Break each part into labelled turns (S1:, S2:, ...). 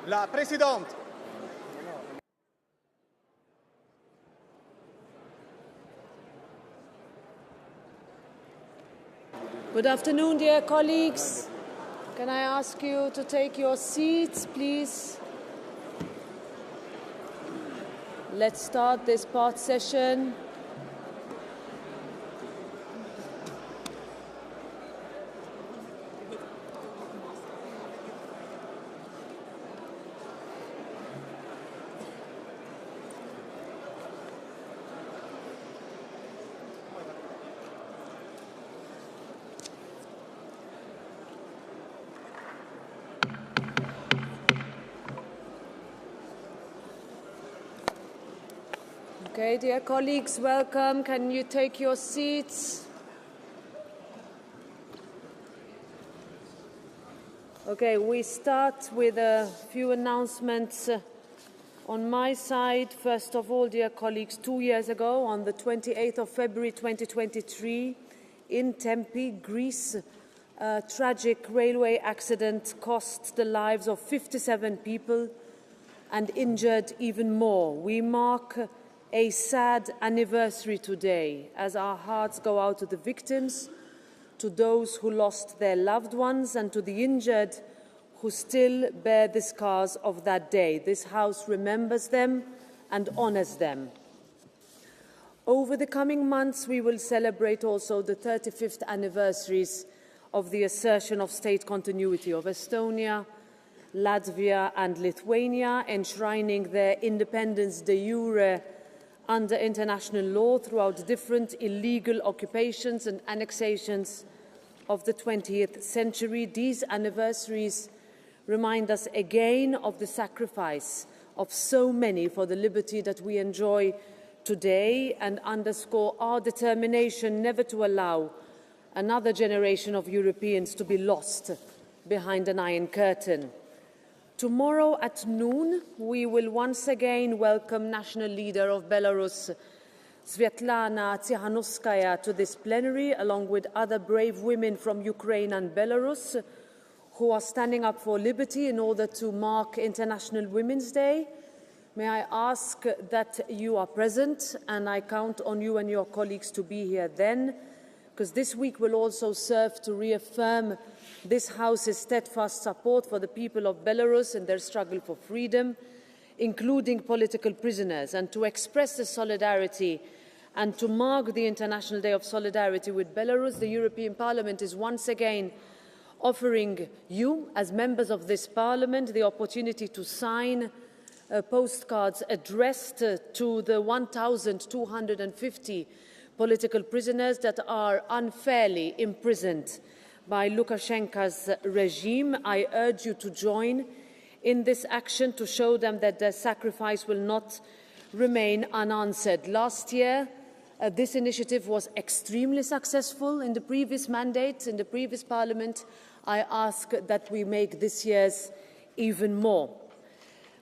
S1: La Présidente.
S2: Good afternoon, dear colleagues. Can I ask you to take your seats, please? Let's start this part session. Okay, dear colleagues, welcome. Can you take your seats? Okay, we start with a few announcements on my side. First of all, dear colleagues, 2 years ago, on the 28th of February 2023, in Tempe, Greece, a tragic railway accident cost the lives of 57 people and injured even more. We mark a sad anniversary today as our hearts go out to the victims, to those who lost their loved ones, and to the injured who still bear the scars of that day. This House remembers them and honours them. Over the coming months, we will celebrate also the 35th anniversaries of the assertion of state continuity of Estonia, Latvia and Lithuania, enshrining their independence de jure under international law throughout different illegal occupations and annexations of the 20th century. These anniversaries remind us again of the sacrifice of so many for the liberty that we enjoy today and underscore our determination never to allow another generation of Europeans to be lost behind an iron curtain. Tomorrow at noon, we will once again welcome national leader of Belarus, Svetlana Tsikhanouskaya, to this plenary, along with other brave women from Ukraine and Belarus who are standing up for liberty in order to mark International Women's Day. May I ask that you are present, and I count on you and your colleagues to be here then, because this week will also serve to reaffirm this House's steadfast support for the people of Belarus in their struggle for freedom, including political prisoners, and to express the solidarity and to mark the International Day of Solidarity with Belarus. The European Parliament is once again offering you, as members of this Parliament, the opportunity to sign postcards addressed to the 1,250 political prisoners that are unfairly imprisoned by Lukashenko's regime. I urge you to join in this action to show them that their sacrifice will not remain unanswered. Last year, this initiative was extremely successful in the previous mandate, in the previous Parliament. I ask that we make this year's even more.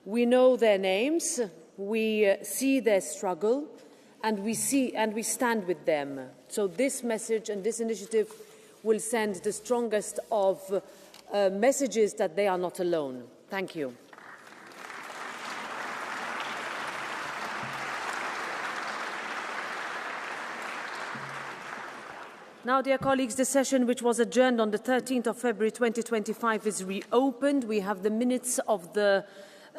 S2: We know their names, we see their struggle, and we stand with them. So this message and this initiative will send the strongest of messages that they are not alone. Thank you. Now, dear colleagues, the session which was adjourned on the 13th of February 2025 is reopened. We have the minutes of the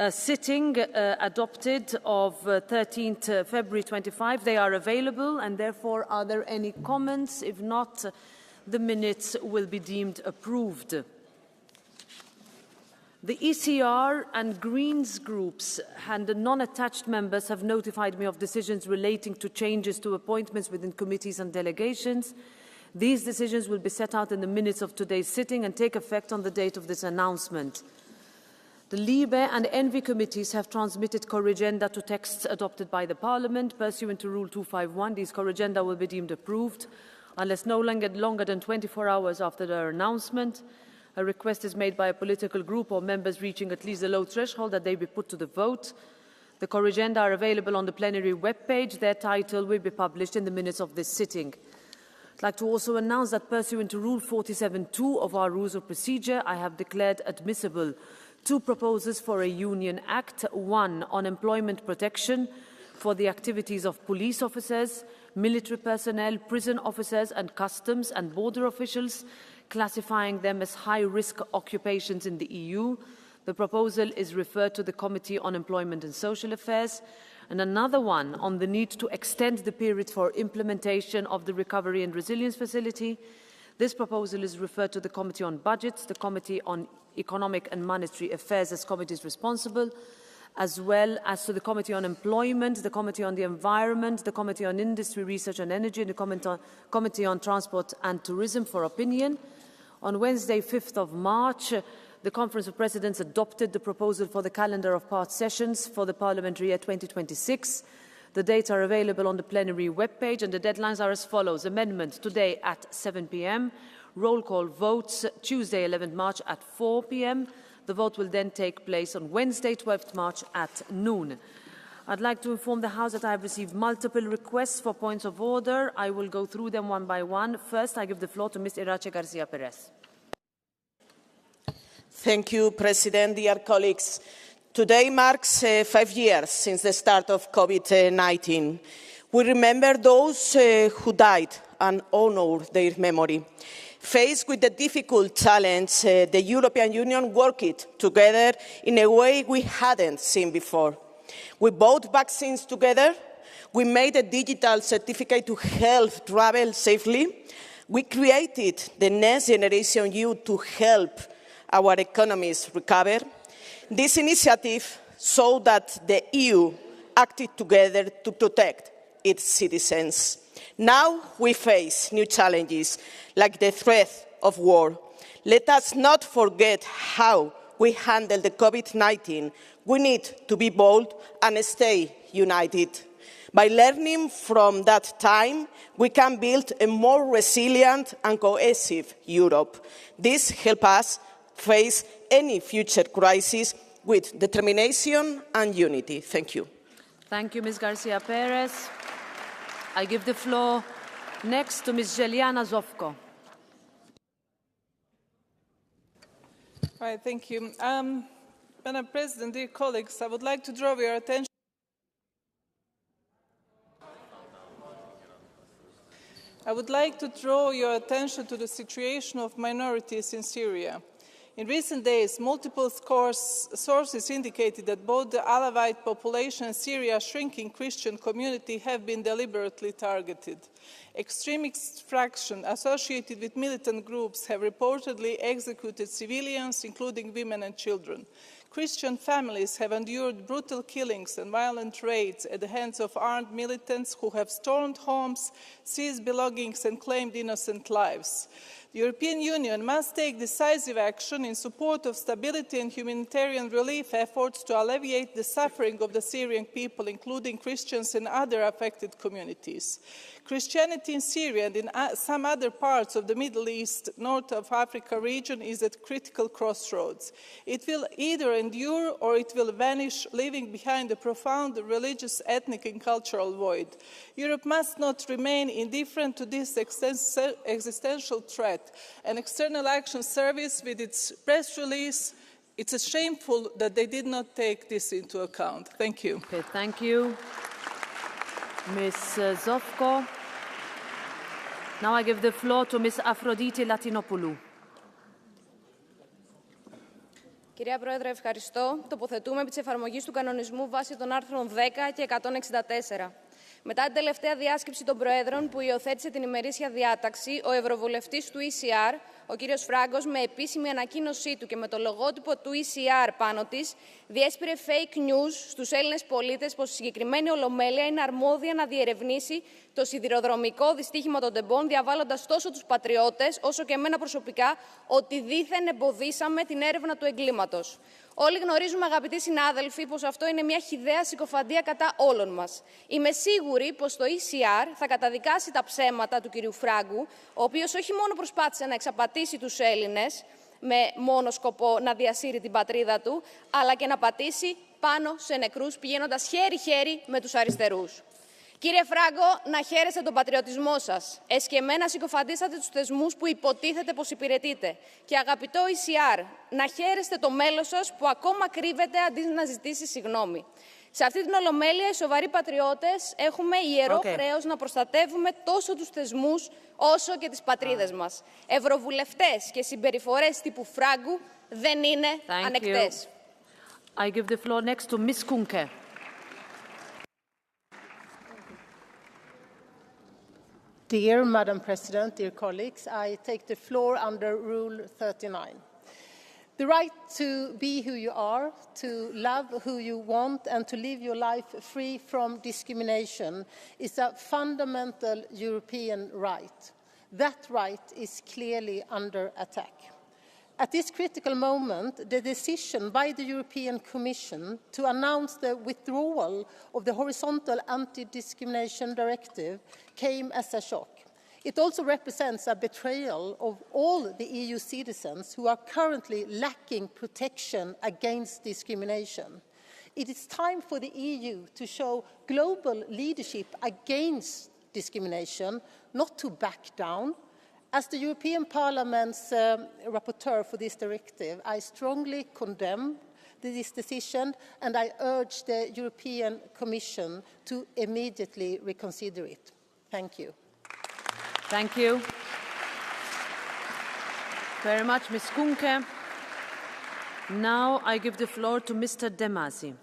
S2: sitting adopted of 13th February 25. They are available, and therefore, are there any comments? If not, the minutes will be deemed approved. The ECR and Greens groups and the non-attached members have notified me of decisions relating to changes to appointments within committees and delegations. These decisions will be set out in the minutes of today's sitting and take effect on the date of this announcement. The LIBE and ENVI committees have transmitted corrigenda to texts adopted by the Parliament. Pursuant to Rule 251, these corrigenda will be deemed approved unless no longer than 24 hours after their announcement. A request is made by a political group or members reaching at least the low threshold that they be put to the vote. The corrigenda are available on the plenary webpage. Their title will be published in the minutes of this sitting. I'd like to also announce that pursuant to Rule 47.2 of our Rules of Procedure, I have declared admissible two proposals for a Union Act, one on employment protection for the activities of police officers, military personnel, prison officers and customs and border officials, classifying them as high-risk occupations in the EU. The proposal is referred to the Committee on Employment and Social Affairs, and another one on the need to extend the period for implementation of the Recovery and Resilience Facility. This proposal is referred to the Committee on Budgets, the Committee on Economic and Monetary Affairs as committees responsible, as well as to the Committee on Employment, the Committee on the Environment, the Committee on Industry, Research and Energy, and the Committee on Transport and Tourism for opinion. On Wednesday, 5th of March, the Conference of Presidents adopted the proposal for the calendar of part sessions for the parliamentary year 2026. The dates are available on the plenary webpage, and the deadlines are as follows. Amendment today at 7 p.m. Roll call votes Tuesday, 11th March at 4 p.m. The vote will then take place on Wednesday, 12th March at noon. I'd like to inform the House that I have received multiple requests for points of order. I will go through them one by one. First, I give the floor to Ms. Irache Garcia Perez.
S1: Thank you, President. Dear colleagues, today marks 5 years since the start of COVID-19. We remember those who died and honor their memory. Faced with the difficult challenge, the European Union worked together in a way we hadn't seen before. We bought vaccines together. We made a digital certificate to help travel safely. We created the Next Generation EU to help our economies recover. This initiative showed that the EU acted together to protect its citizens. Now we face new challenges, like the threat of war. Let us not forget how we handled the COVID-19. We need to be bold and stay united. By learning from that time, we can build a more resilient and cohesive Europe. This helps us face any future crisis with determination and unity. Thank you.
S2: Thank you, Ms. Garcia Perez. I give the floor next to Ms. Zeliana Zovko.
S3: Right, thank you. Madam President, dear colleagues, I would like to draw your attention. To the situation of minorities in Syria. In recent days, multiple sources indicated that both the Alawite population and Syria's shrinking Christian community have been deliberately targeted. Extremist factions associated with militant groups have reportedly executed civilians, including women and children. Christian families have endured brutal killings and violent raids at the hands of armed militants who have stormed homes, seized belongings, and claimed innocent lives. The European Union must take decisive action in support of stability and humanitarian relief efforts to alleviate the suffering of the Syrian people, including Christians and other affected communities. Christianity in Syria and in some other parts of the Middle East, North of Africa region is at critical crossroads. It will either endure or it will vanish, leaving behind a profound religious, ethnic and cultural void. Europe must not remain indifferent to this existential threat. An External Action Service, with its press release, it's shameful that they did not take this into account. Thank you.
S2: Okay, thank you, Ms. Zovko. Now I give the floor to Ms. Aphrodite Latinopoulou.
S4: Κυρία Πρόεδρε, ευχαριστώ. Τοποθετούμε επί της εφαρμογής του κανονισμού βάσει των άρθρων 10 και 164. Μετά την τελευταία διάσκεψη των Προέδρων που υιοθέτησε την ημερήσια διάταξη, ο Ευρωβουλευτής του ECR, ο κύριος Φράγκος, με επίσημη ανακοίνωσή του και με το λογότυπο του ECR πάνω της, διέσπηρε fake news στους Έλληνες πολίτες πως η συγκεκριμένη Ολομέλεια είναι αρμόδια να διερευνήσει το σιδηροδρομικό δυστύχημα των τεμπών, διαβάλλοντας τόσο τους πατριώτες όσο και εμένα προσωπικά ότι δήθεν εμποδίσαμε την έρευνα του εγκλήματος. Όλοι γνωρίζουμε, αγαπητοί συνάδελφοι, πως αυτό είναι μια χυδαία συκοφαντία κατά όλων μας. Είμαι σίγουρη πως το ECR θα καταδικάσει τα ψέματα του κυρίου Φράγκου, ο οποίος όχι μόνο προσπάθησε να εξαπατήσει τους Έλληνες με μόνο σκοπό να διασύρει την πατρίδα του, αλλά και να πατήσει πάνω σε νεκρούς πηγαίνοντας χέρι-χέρι με τους αριστερούς. Κύριε Φράγκο, να χαίρεστε τον πατριωτισμό σας. Εσκεμμένα συκοφαντήσατε τους θεσμούς που υποτίθεται πως υπηρετείτε. Και αγαπητό ECR, να χαίρεστε το μέλος σας που ακόμα κρύβεται αντί να ζητήσει συγγνώμη. Σε αυτή την ολομέλεια, οι σοβαροί πατριώτες έχουμε ιερό χρέος να προστατεύουμε τόσο τους θεσμούς όσο και τις πατρίδες μας. Ευρωβουλευτές και συμπεριφορές τύπου Φράγκου δεν είναι ανεκτές.
S2: I give the floor next to Ms. Kunke.
S5: Dear Madam President, dear colleagues, I take the floor under Rule 39. The right to be who you are, to love who you want, and to live your life free from discrimination is a fundamental European right. That right is clearly under attack. At this critical moment, the decision by the European Commission to announce the withdrawal of the horizontal anti-discrimination directive came as a shock. It also represents a betrayal of all the EU citizens who are currently lacking protection against discrimination. It is time for the EU to show global leadership against discrimination, not to back down. As the European Parliament's rapporteur for this directive, I strongly condemn this decision and I urge the European Commission to immediately reconsider it. Thank you.
S2: Thank you very much, Ms. Kunke. Now I give the floor to Mr. De Masi.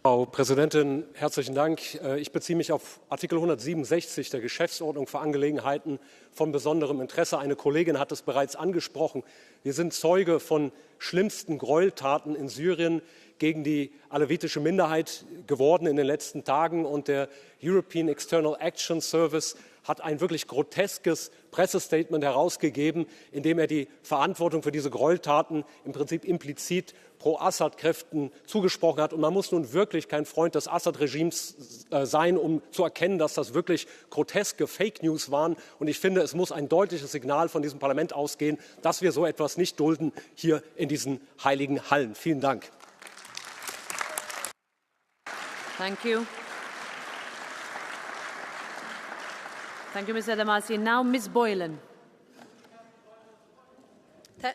S6: Frau Präsidentin, herzlichen Dank. Ich beziehe mich auf Artikel 167 der Geschäftsordnung für Angelegenheiten von besonderem Interesse. Eine Kollegin hat es bereits angesprochen. Wir sind Zeuge von schlimmsten Gräueltaten in Syrien gegen die alevitische Minderheit geworden in den letzten Tagen. Und der European External Action Service hat ein wirklich groteskes Pressestatement herausgegeben, in dem er die Verantwortung für diese Gräueltaten im Prinzip implizit Pro-Assad-Kräften zugesprochen hat. Und man muss nun wirklich kein Freund des Assad-Regimes sein, um zu erkennen, dass das wirklich groteske Fake News waren. Und ich finde, es muss ein deutliches Signal von diesem Parlament ausgehen, dass wir so etwas nicht dulden hier in diesen heiligen Hallen. Vielen Dank.
S2: Thank you. Thank you, Mr. De Masi. Now, Ms. Boylan.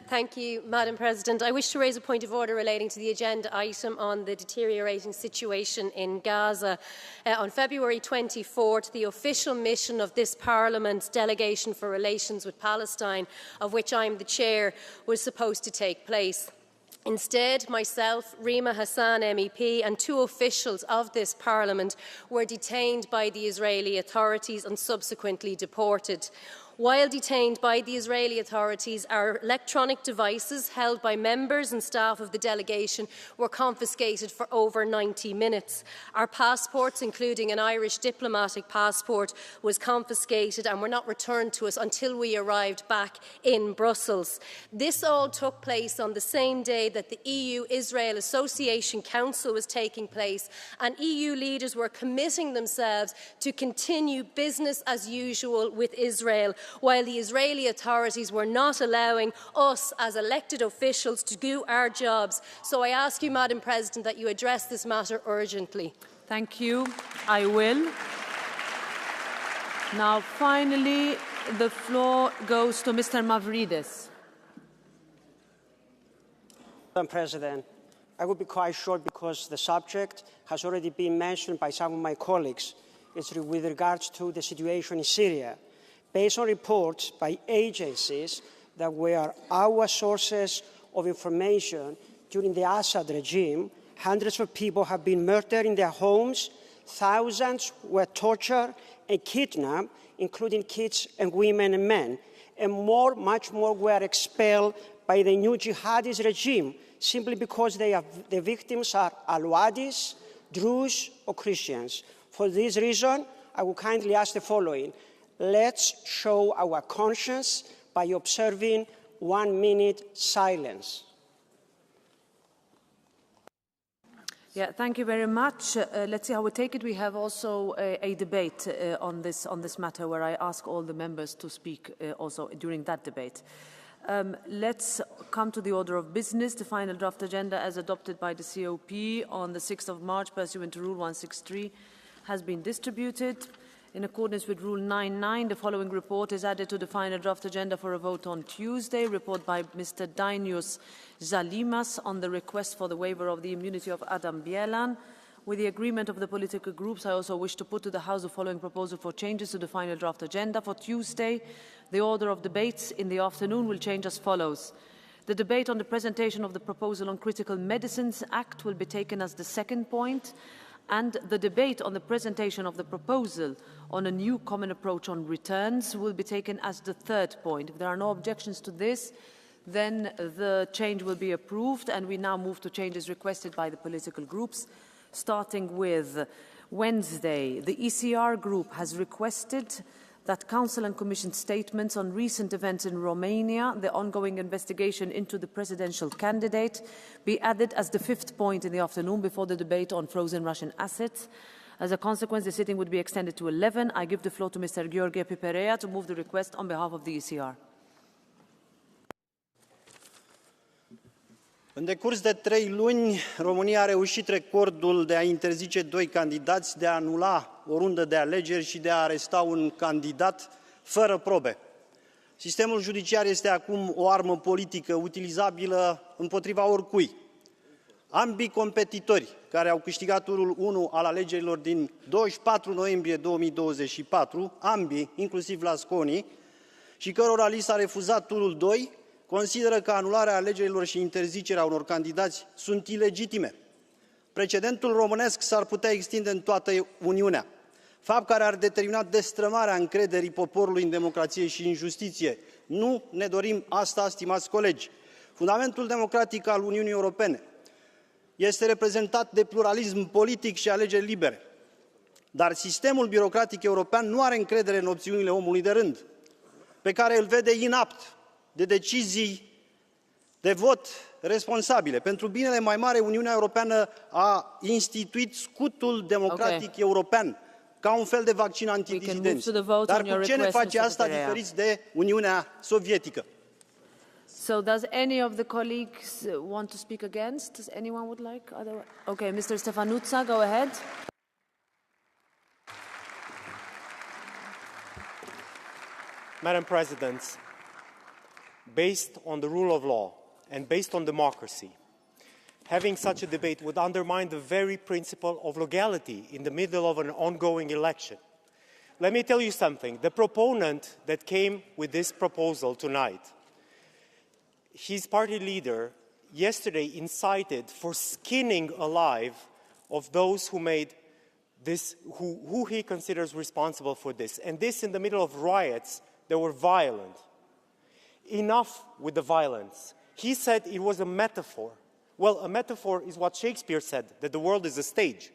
S7: Thank you, Madam President. I wish to raise a point of order relating to the agenda item on the deteriorating situation in Gaza. On February 24th, the official mission of this Parliament's Delegation for Relations with Palestine, of which I am the chair, was supposed to take place. Instead, myself, Rima Hassan MEP, and two officials of this Parliament were detained by the Israeli authorities and subsequently deported. While detained by the Israeli authorities, our electronic devices held by members and staff of the delegation were confiscated for over 90 minutes. Our passports, including an Irish diplomatic passport, was confiscated and were not returned to us until we arrived back in Brussels. This all took place on the same day that the EU-Israel Association Council was taking place, and EU leaders were committing themselves to continue business as usual with Israel, while the Israeli authorities were not allowing us as elected officials to do our jobs. So I ask you, Madam President, that you address this matter urgently.
S2: Thank you. I will. Now, finally, the floor goes to Mr. Mavridis.
S8: Madam President, I will be quite short because the subject has already been mentioned by some of my colleagues. It's with regards to the situation in Syria. Based on reports by agencies that were our sources of information during the Assad regime, hundreds of people have been murdered in their homes, thousands were tortured and kidnapped, including kids and women and men, and much more were expelled by the new jihadist regime simply because the victims are Alwadis, Druze or Christians. For this reason, I will kindly ask the following. Let's show our conscience by observing 1 minute silence.
S2: Yeah, thank you very much. Let's see how we take it. We have also a debate on this matter where I ask all the members to speak also during that debate. Let's come to the order of business. The final draft agenda as adopted by the COP on the 6th of March pursuant to Rule 163 has been distributed. In accordance with Rule 9.9, the following report is added to the final draft agenda for a vote on Tuesday. Report by Mr. Dainius Zalimas on the request for the waiver of the immunity of Adam Bielan. With the agreement of the political groups, I also wish to put to the House the following proposal for changes to the final draft agenda for Tuesday. The order of debates in the afternoon will change as follows. The debate on the presentation of the proposal on Critical Medicines Act will be taken as the second point, and the debate on the presentation of the proposal on a new common approach on returns will be taken as the third point. If there are no objections to this, then the change will be approved, and we now move to changes requested by the political groups, starting with Wednesday. The ECR group has requested that Council and Commission statements on recent events in Romania, the ongoing investigation into the presidential candidate, be added as the fifth point in the afternoon before the debate on frozen Russian assets. As a consequence, the sitting would be extended to 11. I give the floor to Mr. Gheorghe Piperea to move the request on behalf of the ECR.
S9: În decurs de 3 luni, România a reușit recordul de a interzice 2 candidați, de a anula o rundă de alegeri și de a aresta un candidat fără probe. Sistemul judiciar este acum o armă politică utilizabilă împotriva oricui. Ambii competitori care au câștigat turul 1 al alegerilor din 24 noiembrie 2024, ambii, inclusiv Lasconi, și cărora li s-a refuzat turul 2, consideră că anularea alegerilor și interzicerea unor candidați sunt ilegitime. Precedentul românesc s-ar putea extinde în toată Uniunea, fapt care ar determina destrămarea încrederii poporului în democrație și în justiție. Nu ne dorim asta, stimați colegi. Fundamentul democratic al Uniunii Europene este reprezentat de pluralism politic și alegeri libere. Dar sistemul birocratic european nu are încredere în opțiunile omului de rând, pe care îl vede inapt de decizii de vot responsabile. Pentru binele mai mare, Uniunea Europeană a instituit scutul democratic european ca un fel de vaccin antidisidenți. Dar cu ce ne face asta diferiți de Uniunea Sovietică?
S2: So does any of the colleagues want to speak against? Does anyone would like? Okay, Mr. Stefanutsa, go ahead.
S10: Madam President, based on the rule of law and based on democracy, having such a debate would undermine the very principle of legality in the middle of an ongoing election. Let me tell you something. The proponent that came with this proposal tonight, his party leader yesterday incited for skinning alive of those who made this, who he considers responsible for this. And this in the middle of riots that were violent. Enough with the violence. He said it was a metaphor. Well, a metaphor is what Shakespeare said, that the world is a stage.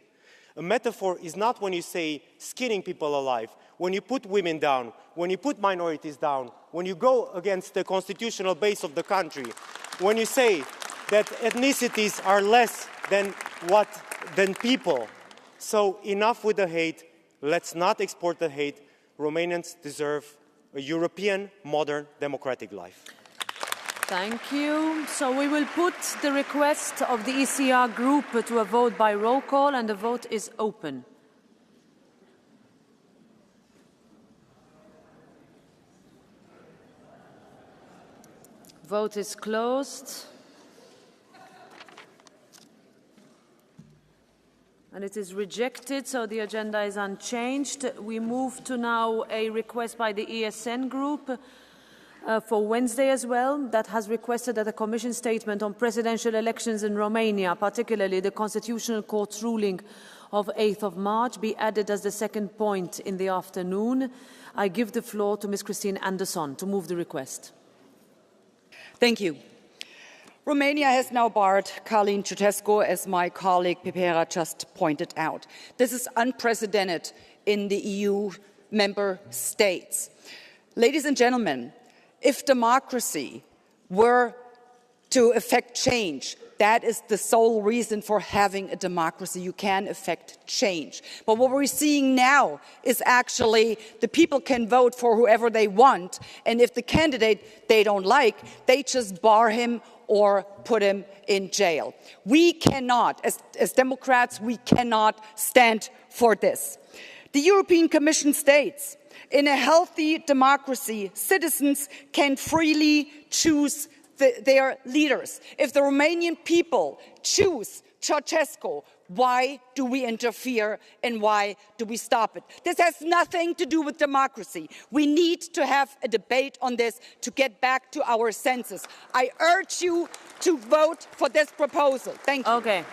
S10: A metaphor is not when you say skinning people alive, when you put women down, when you put minorities down, when you go against the constitutional base of the country, when you say that ethnicities are less than people. So enough with the hate. Let's not export the hate. Romanians deserve a European, modern, democratic life.
S2: Thank you. So we will put the request of the ECR group to a vote by roll call, and the vote is open. Vote is closed. And it is rejected, so the agenda is unchanged. We move to now a request by the ESN group for Wednesday as well, that has requested that a Commission statement on presidential elections in Romania, particularly the Constitutional Court's ruling of 8th of March, be added as the second point in the afternoon. I give the floor to Ms. Christine Anderson to move the request.
S11: Thank you. Romania has now barred Călin Ceausescu, as my colleague Pipera just pointed out. This is unprecedented in the EU member states. Ladies and gentlemen, if democracy were to effect change, That is the sole reason for having a democracy. You can affect change. But what we're seeing now is actually the people can vote for whoever they want, and if the candidate they don't like, they just bar him or put him in jail. We cannot, as Democrats, we cannot stand for this. The European Commission states, in a healthy democracy, citizens can freely choose their leaders. If the Romanian people choose Ceausescu, why do we interfere and why do we stop it? This has nothing to do with democracy. We need to have a debate on this to get back to our senses. I urge you to vote for this proposal. Thank you.
S2: Okay.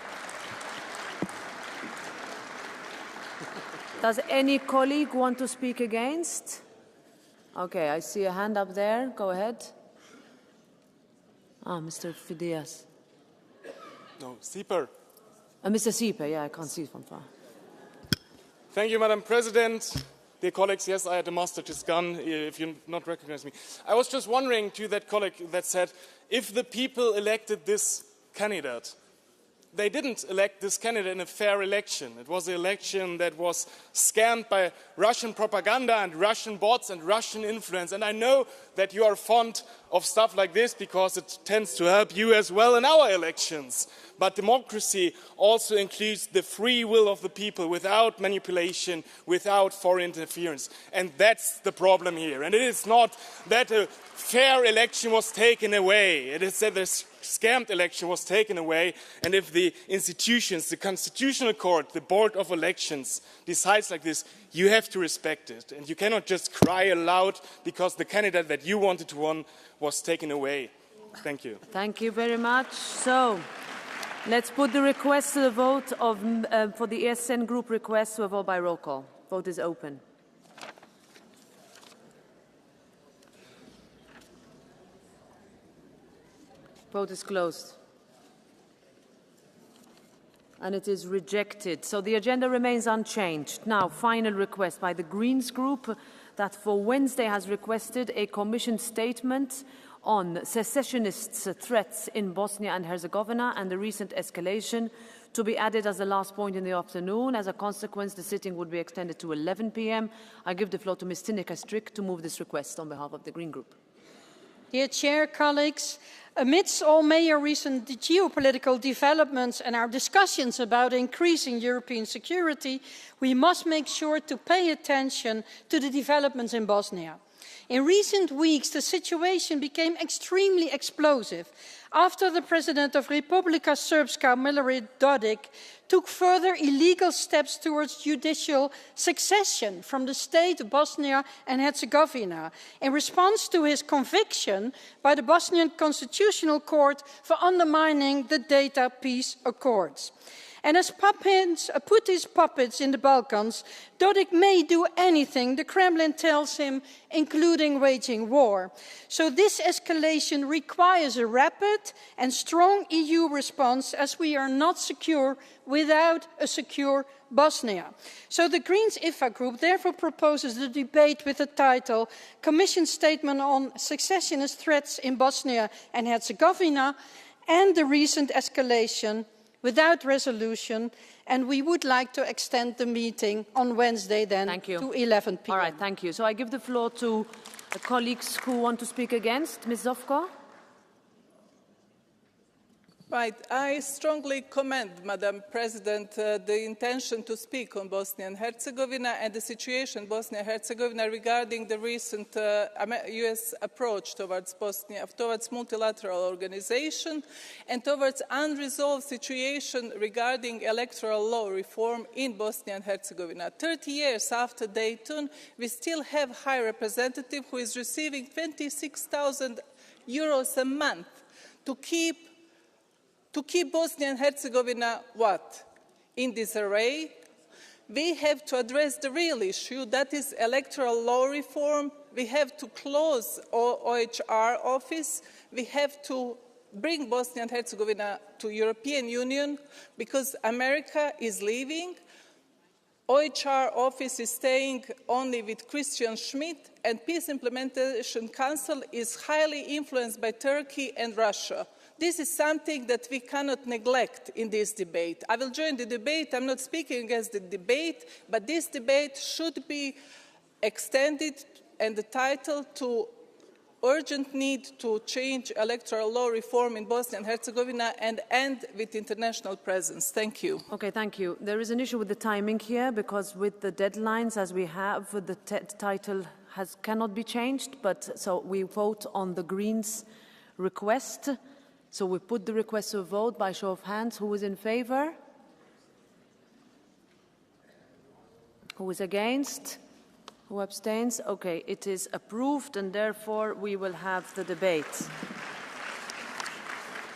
S2: Does any colleague want to speak against? Okay, I see a hand up there. Go ahead. Mr. Fidias.
S12: No, Sieper.
S2: Mr. Sieper, yeah, I can't see from far.
S12: Thank you, Madam President. Dear colleagues, yes, I had a master's gun, if you not recognize me. I was just wondering to that colleague that said, if the people elected this candidate, they didn't elect this candidate in a fair election. It was an election that was scammed by Russian propaganda and Russian bots and Russian influence. And I know that you are fond of stuff like this because it tends to help you as well in our elections. But democracy also includes the free will of the people without manipulation, without foreign interference. And that's the problem here. And it is not that a fair election was taken away. It is that this scammed election was taken away, and if the institutions, the Constitutional Court, the Board of Elections decides like this, you have to respect it. And you cannot just cry aloud because the candidate that you wanted to win was taken away. Thank you.
S2: Thank you very much. So, let's put the request to the vote of, for the ESN group request to a vote by roll call. Vote is open. Vote is closed. And it is rejected. So the agenda remains unchanged. Now, final request by the Greens group that for Wednesday has requested a Commission statement on secessionists' threats in Bosnia and Herzegovina and the recent escalation to be added as the last point in the afternoon. As a consequence, the sitting would be extended to 11 p.m. I give the floor to Ms. Tineka Strick to move this request on behalf of the Green Group.
S13: Dear Chair, colleagues, amidst all major recent geopolitical developments and our discussions about increasing European security, we must make sure to pay attention to the developments in Bosnia. In recent weeks, the situation became extremely explosive after the President of Republika Srpska, Milorad Dodik, took further illegal steps towards judicial succession from the state of Bosnia and Herzegovina in response to his conviction by the Bosnian Constitutional Court for undermining the Dayton Peace Accords. And as Putin's puppets in the Balkans, Dodik may do anything the Kremlin tells him, including waging war. So this escalation requires a rapid and strong EU response, as we are not secure without a secure Bosnia. So the Greens IFA group therefore proposes the debate with the title Commission Statement on Secessionist Threats in Bosnia and Herzegovina and the recent escalation without resolution, and we would like to extend the meeting on Wednesday then to 11 p.m.
S2: All right, thank you. So I give the floor to colleagues who want to speak against. Ms. Zovko.
S3: Right. I strongly commend, Madam President, the intention to speak on Bosnia and Herzegovina and the situation in Bosnia and Herzegovina regarding the recent US approach towards Bosnia, towards multilateral organization and towards unresolved situation regarding electoral law reform in Bosnia and Herzegovina. 30 years after Dayton, we still have a high representative who is receiving 26,000 euros a month to keep Bosnia and Herzegovina what? In disarray? We have to address the real issue, that is electoral law reform. We have to close OHR office. We have to bring Bosnia and Herzegovina to European Union because America is leaving. OHR office is staying only with Christian Schmidt, and Peace Implementation Council is highly influenced by Turkey and Russia. this is something that we cannot neglect in this debate. I will join the debate. I'm not speaking against the debate, but this debate should be extended and the title to urgent need to change electoral law reform in Bosnia and Herzegovina and end with international presence. Thank you.
S2: Okay, thank you. There is an issue with the timing here because with the deadlines as we have, the title cannot be changed, but so we vote on the Greens' request. So we put the request to a vote by show of hands. Who is in favor? Who is against? Who abstains? Okay, it is approved and therefore we will have the debate.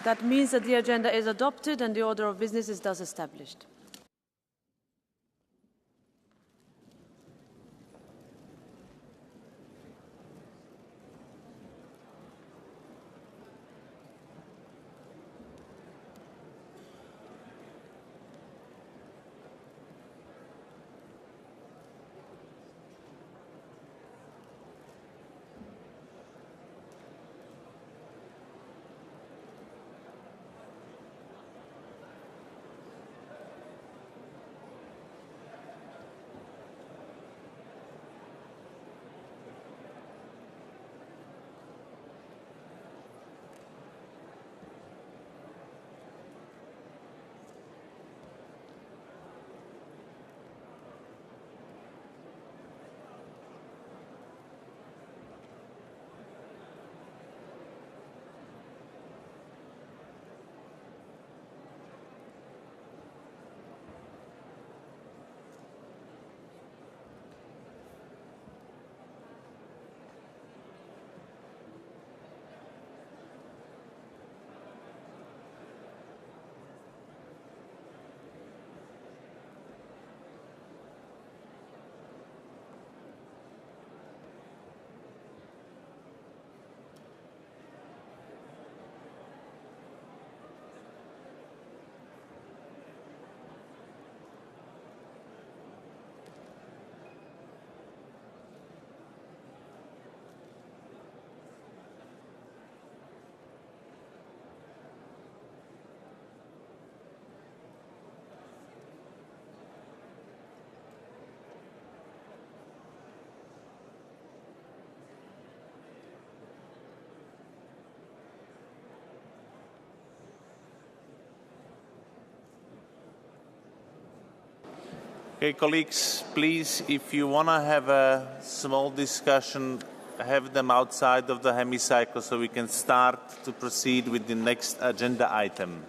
S2: That means that the agenda is adopted and the order of business is thus established.
S14: Okay, colleagues, please, if you want to have a small discussion, have them outside of the hemicycle so we can start to proceed with the next agenda item.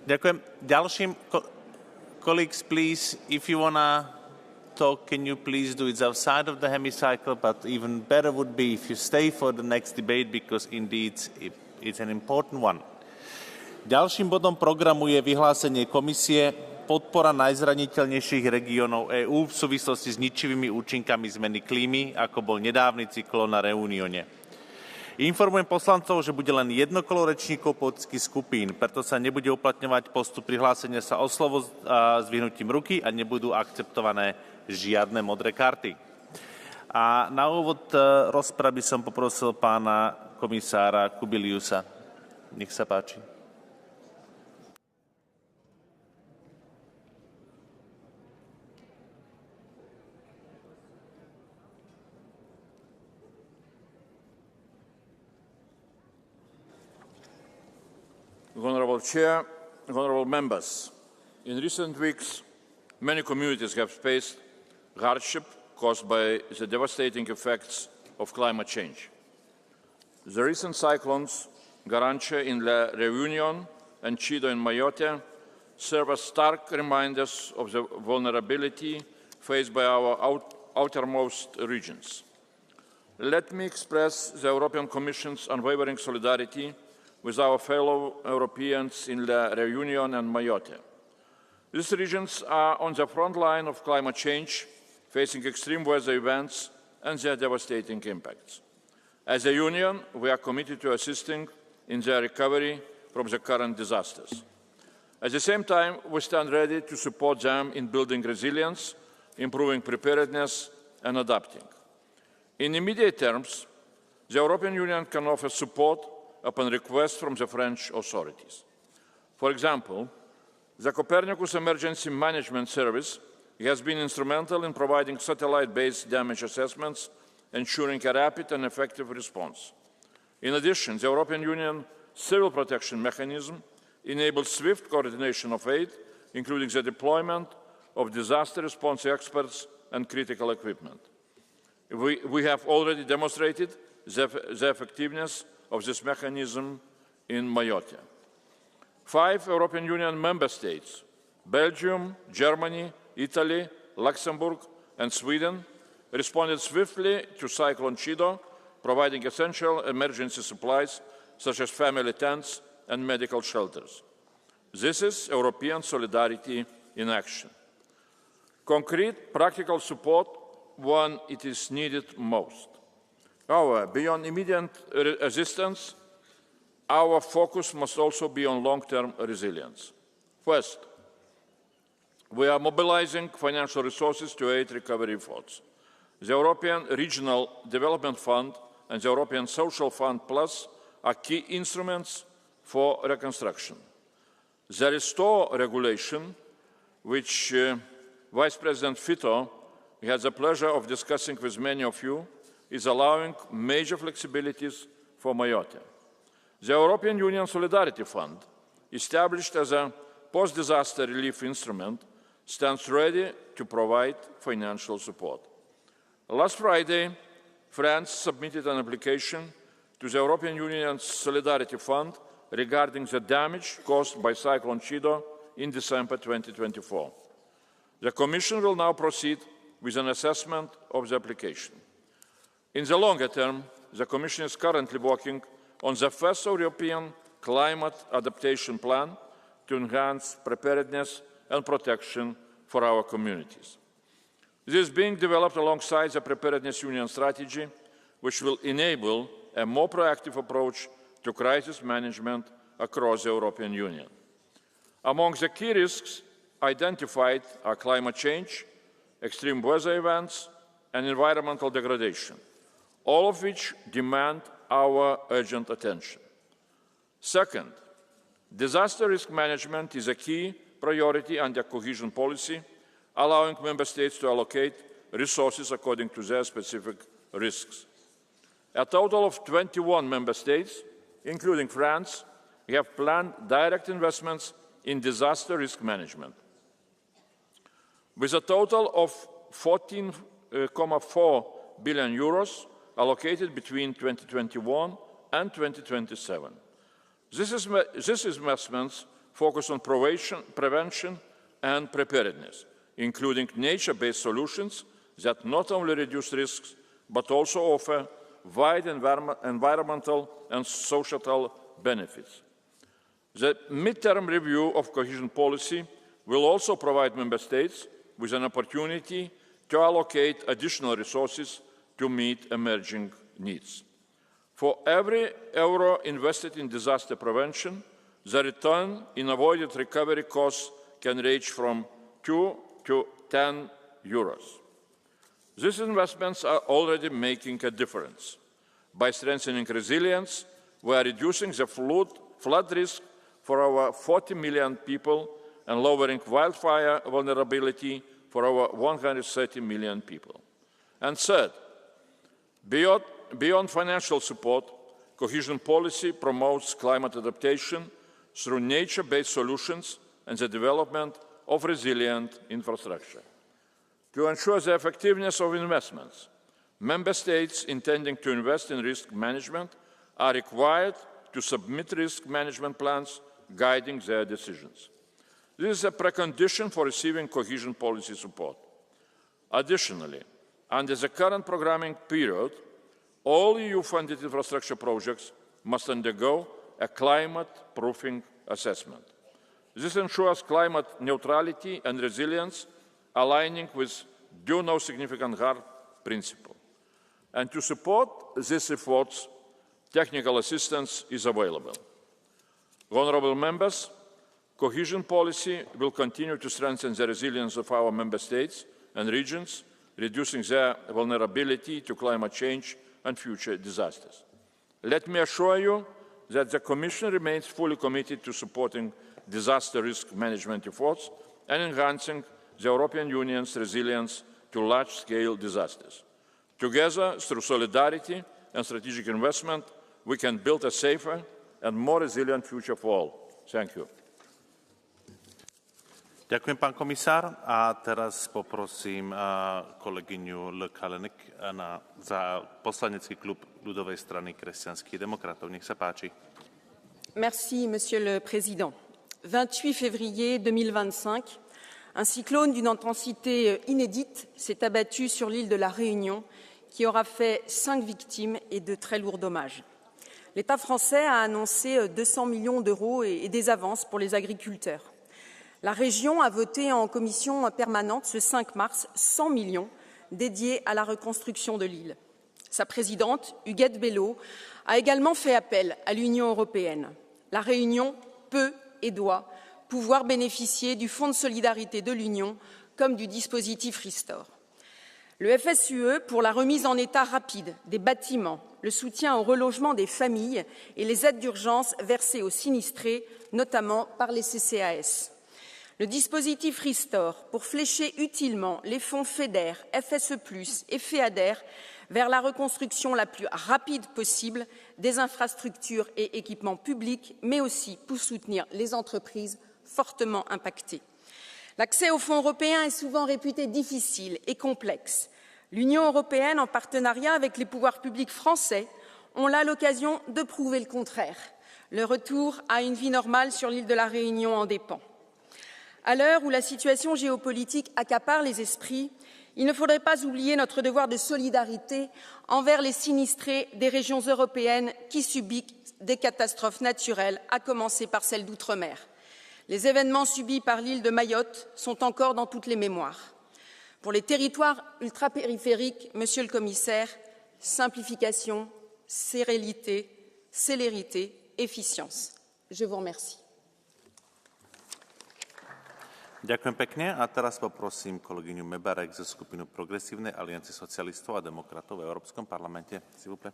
S14: Ďakujem. Ďalším, colleagues, please, if you want to talk, can you please do it outside of the hemicycle, but even better would be if you stay for the next debate, because indeed it's an important one. Ďalším bodom programu je vyhlásenie komisie podpora najzraniteľnejších regiónov EÚ v súvislosti s ničivými účinkami zmeny klímy, ako bol nedávny cyklón na Reunione. Informujem poslancov, že bude len jedno kolo rečníkov politických skupín, preto sa nebude uplatňovať postup prihlásenia sa o slovo s vyhnutím ruky a nebudú akceptované žiadne modré karty. A na úvod rozpravy som poprosil pána komisára Kubiliusa. Nech sa páči.
S15: Honourable Chair, honourable members, in recent weeks, many communities have faced hardship caused by the devastating effects of climate change. The recent cyclones, Garanche in La Reunion and Chido in Mayotte, serve as stark reminders of the vulnerability faced by our outermost regions. Let me express the European Commission's unwavering solidarity with our fellow Europeans in La Reunion and Mayotte. These regions are on the front line of climate change, facing extreme weather events and their devastating impacts. As a Union, we are committed to assisting in their recovery from the current disasters. At the same time, we stand ready to support them in building resilience, improving preparedness and adapting. In immediate terms, the European Union can offer support upon request from the French authorities. For example, the Copernicus Emergency Management Service has been instrumental in providing satellite-based damage assessments, ensuring a rapid and effective response. In addition, the European Union Civil Protection Mechanism enables swift coordination of aid, including the deployment of disaster response experts and critical equipment. We have already demonstrated the effectiveness of this mechanism in Mayotte. 5 European Union member states, Belgium, Germany, Italy, Luxembourg, and Sweden, responded swiftly to Cyclone Chido, providing essential emergency supplies such as family tents and medical shelters. This is European solidarity in action. Concrete, practical support when it is needed most. However, beyond immediate assistance, our focus must also be on long-term resilience. First, we are mobilizing financial resources to aid recovery efforts. The European Regional Development Fund and the European Social Fund Plus are key instruments for reconstruction. The Restore regulation, which Vice President Fito has the pleasure of discussing with many of you, is allowing major flexibilities for Mayotte. The European Union Solidarity Fund, established as a post-disaster relief instrument, stands ready to provide financial support. Last Friday, France submitted an application to the European Union's Solidarity Fund regarding the damage caused by Cyclone Chido in December 2024. The Commission will now proceed with an assessment of the application. In the longer term, the Commission is currently working on the first European climate adaptation plan to enhance preparedness and protection for our communities. This is being developed alongside the Preparedness Union strategy, which will enable a more proactive approach to crisis management across the European Union. Among the key risks identified are climate change, extreme weather events, and environmental degradation, all of which demand our urgent attention. Second, disaster risk management is a key priority under cohesion policy, allowing member states to allocate resources according to their specific risks. A total of 21 member states, including France, have planned direct investments in disaster risk management. With a total of 14.4 billion euros allocated between 2021 and 2027. These investments focus on prevention and preparedness, including nature-based solutions that not only reduce risks, but also offer wide environmental and societal benefits. The mid-term review of cohesion policy will also provide member states with an opportunity to allocate additional resources to meet emerging needs. For every euro invested in disaster prevention, the return in avoided recovery costs can range from 2 to 10 euros. These investments are already making a difference. By strengthening resilience, we are reducing the flood risk for over 40 million people and lowering wildfire vulnerability for over 130 million people. And third, beyond financial support, cohesion policy promotes climate adaptation through nature-based solutions and the development of resilient infrastructure. To ensure the effectiveness of investments, member states intending to invest in risk management are required to submit risk management plans guiding their decisions. This is a precondition for receiving cohesion policy support. Additionally, under the current programming period, all EU-funded infrastructure projects must undergo a climate-proofing assessment. This ensures climate neutrality and resilience, aligning with do no significant harm principle. And to support these efforts, technical assistance is available. Honourable members, cohesion policy will continue to strengthen the resilience of our member states and regions, reducing their vulnerability to climate change and future disasters. Let me assure you that the Commission remains fully committed to supporting disaster risk management efforts and enhancing the European Union's resilience to large-scale disasters. Together, through solidarity and strategic investment, we can build a safer and more resilient future for all. Thank you.
S14: Ďakujem, pán komisár. A teraz poprosím kolegyňu Le Callennec za poslanecký klub ľudovej strany kresťanských demokratov. Nech sa páči.
S16: Merci, Monsieur le Président. 28 février 2025, un cyclone d'une intensité inédite s'est abattu sur l'île de la Réunion, qui aura fait 5 victimes et de très lourds dommages. L'État français a annoncé 200 millions d'euros et des avances pour les agriculteurs. La région a voté en commission permanente ce 5 mars 100 millions dédiés à la reconstruction de l'île. Sa présidente, Huguette Bello, a également fait appel à l'Union européenne. La Réunion peut et doit pouvoir bénéficier du Fonds de solidarité de l'Union comme du dispositif Restore. Le FSUE pour la remise en état rapide des bâtiments, le soutien au relogement des familles et les aides d'urgence versées aux sinistrés, notamment par les CCAS. Le dispositif Restore pour flécher utilement les fonds FEDER, FSE+, et FEADER vers la reconstruction la plus rapide possible des infrastructures et équipements publics, mais aussi pour soutenir les entreprises fortement impactées. L'accès aux fonds européens est souvent réputé difficile et complexe. L'Union européenne, en partenariat avec les pouvoirs publics français, ont là l'occasion de prouver le contraire. Le retour à une vie normale sur l'île de la Réunion en dépend. À l'heure où la situation géopolitique accapare les esprits, il ne faudrait pas oublier notre devoir de solidarité envers les sinistrés des régions européennes qui subissent des catastrophes naturelles, à commencer par celles d'outre-mer. Les événements subis par l'île de Mayotte sont encore dans toutes les mémoires. Pour les territoires ultrapériphériques, Monsieur le Commissaire, simplification, célérité, efficience. Je vous remercie.
S14: Ďakujem pekne a teraz poprosím kolegyňu Mebarek ze skupiny Progresívnej aliancie socialistov a demokratov v Európskom parlamente. S'il vous plaît.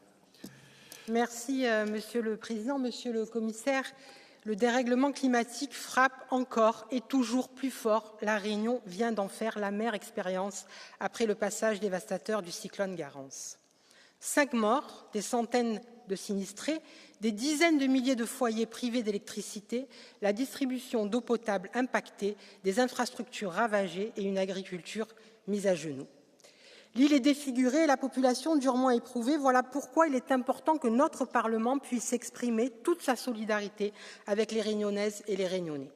S5: Merci, Monsieur le Président, Monsieur le Commissaire. Le dérèglement climatique frappe encore et toujours plus fort. La Réunion vient d'en faire l'amère expérience après le passage dévastateur du cyclone Garance. 5 morts, des centaines de sinistrés, des dizaines de milliers de foyers privés d'électricité, la distribution d'eau potable impactée, des infrastructures ravagées et une agriculture mise à genoux. L'île est défigurée et la population durement éprouvée. Voilà pourquoi il est important que notre Parlement puisse exprimer toute sa solidarité avec les Réunionnaises et les Réunionnais.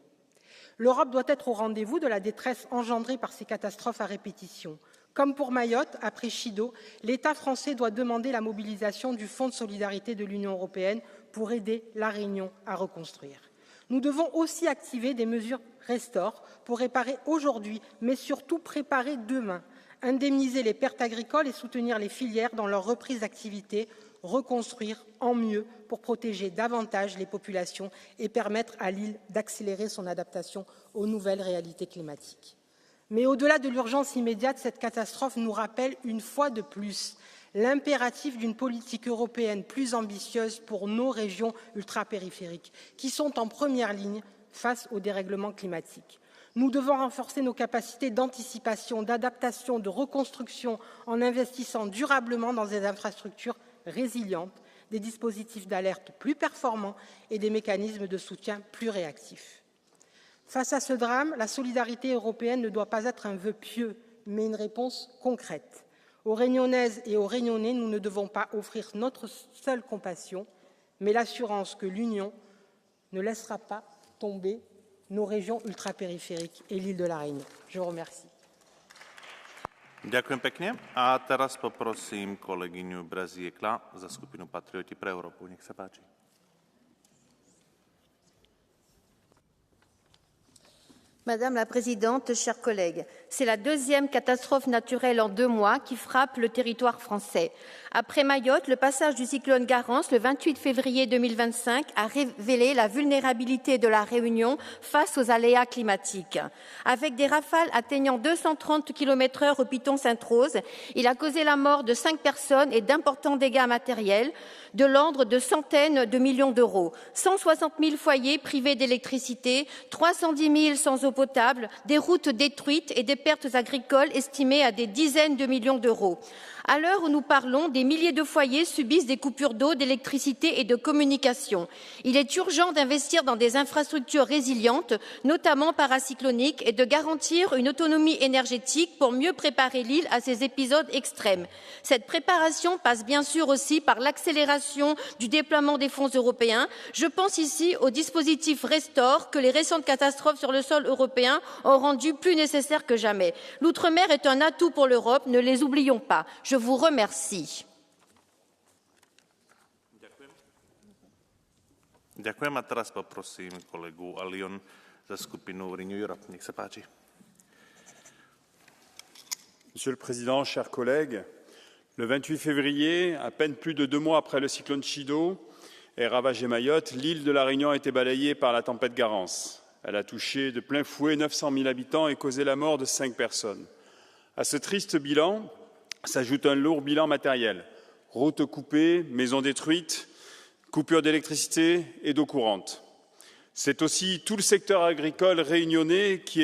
S5: L'Europe doit être au rendez-vous de la détresse engendrée par ces catastrophes à répétition. Comme pour Mayotte, après Chido, l'État français doit demander la mobilisation du Fonds de solidarité de l'Union européenne pour aider la Réunion à reconstruire. Nous devons aussi activer des mesures Restore pour réparer aujourd'hui, mais surtout préparer demain, indemniser les pertes agricoles et soutenir les filières dans leur reprise d'activité, reconstruire en mieux pour protéger davantage les populations et permettre à l'île d'accélérer son adaptation aux nouvelles réalités climatiques. Mais au-delà de l'urgence immédiate, cette catastrophe nous rappelle une fois de plus l'impératif d'une politique européenne plus ambitieuse pour nos régions ultrapériphériques, qui sont en première ligne face au dérèglement climatique. Nous devons renforcer nos capacités d'anticipation, d'adaptation, de reconstruction en investissant durablement dans des infrastructures résilientes, des dispositifs d'alerte plus performants et des mécanismes de soutien plus réactifs. Face à ce drame, la solidarité européenne ne doit pas être un vœu pieux, mais une réponse concrète. Aux Réunionnaises et aux Réunionnais, nous ne devons pas offrir notre seule compassion, mais l'assurance que l'Union ne laissera pas tomber nos régions ultrapériphériques et l'île de la Réunion. Je vous remercie.
S14: Ďakujem pekne. A teraz poprosím kolegyňu Braziekla za skupinu Patrioti pre Európu. Nech sa páči.
S17: Madame la Présidente, chers collègues, c'est la deuxième catastrophe naturelle en 2 mois qui frappe le territoire français. Après Mayotte, le passage du cyclone Garance le 28 février 2025 a révélé la vulnérabilité de la Réunion face aux aléas climatiques. Avec des rafales atteignant 230 km/h au piton Sainte-Rose, il a causé la mort de 5 personnes et d'importants dégâts matériels de l'ordre de centaines de millions d'euros. 160 000 foyers privés d'électricité, 310 000 sans eau potable, des routes détruites et des pertes agricoles estimées à des dizaines de millions d'euros. À l'heure où nous parlons, des milliers de foyers subissent des coupures d'eau, d'électricité et de communication. Il est urgent d'investir dans des infrastructures résilientes, notamment paracycloniques, et de garantir une autonomie énergétique pour mieux préparer l'île à ces épisodes extrêmes. Cette préparation passe bien sûr aussi par l'accélération du déploiement des fonds européens. Je pense ici au dispositif Restore que les récentes catastrophes sur le sol européen ont rendu plus nécessaire que jamais. L'outre-mer est un atout pour l'Europe, ne les oublions pas. Je vous remercie.
S14: Ďakujem a teraz poprosím kolegu Alion za skupinu Renew Europe. Nech sa páči.
S18: Monsieur le Président, chers collègues, le 28 février, à peine plus de 2 mois après le cyclone Chido ait ravagé Mayotte, l'île de la Réunion a été balayée par la tempête Garance. Elle a touché de plein fouet 900 000 habitants et causé la mort de 5 personnes. À ce triste bilan s'ajoute un lourd bilan matériel. Routes coupées, maisons détruites, coupures d'électricité et d'eau courante. C'est aussi tout le secteur agricole réunionnais qui